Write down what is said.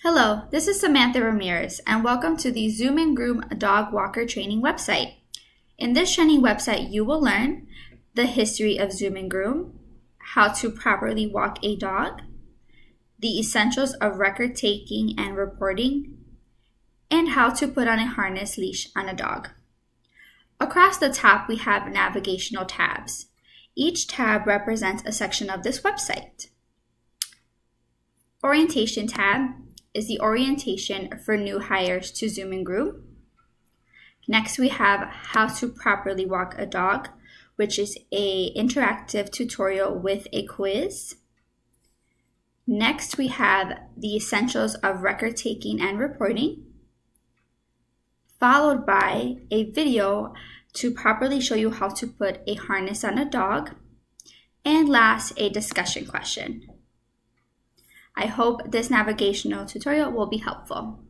Hello, this is Samantha Ramirez, and welcome to the Zoom and Groom Dog Walker Training website. In this training website, you will learn the history of Zoom and Groom, how to properly walk a dog, the essentials of record taking and reporting, and how to put on a harness leash on a dog. Across the top, we have navigational tabs. Each tab represents a section of this website. Orientation tab is the orientation for new hires to Zoom and Groom. Next, we have how to properly walk a dog, which is an interactive tutorial with a quiz. Next, we have the essentials of record taking and reporting, followed by a video to properly show you how to put a harness on a dog, and last, a discussion question. I hope this navigational tutorial will be helpful.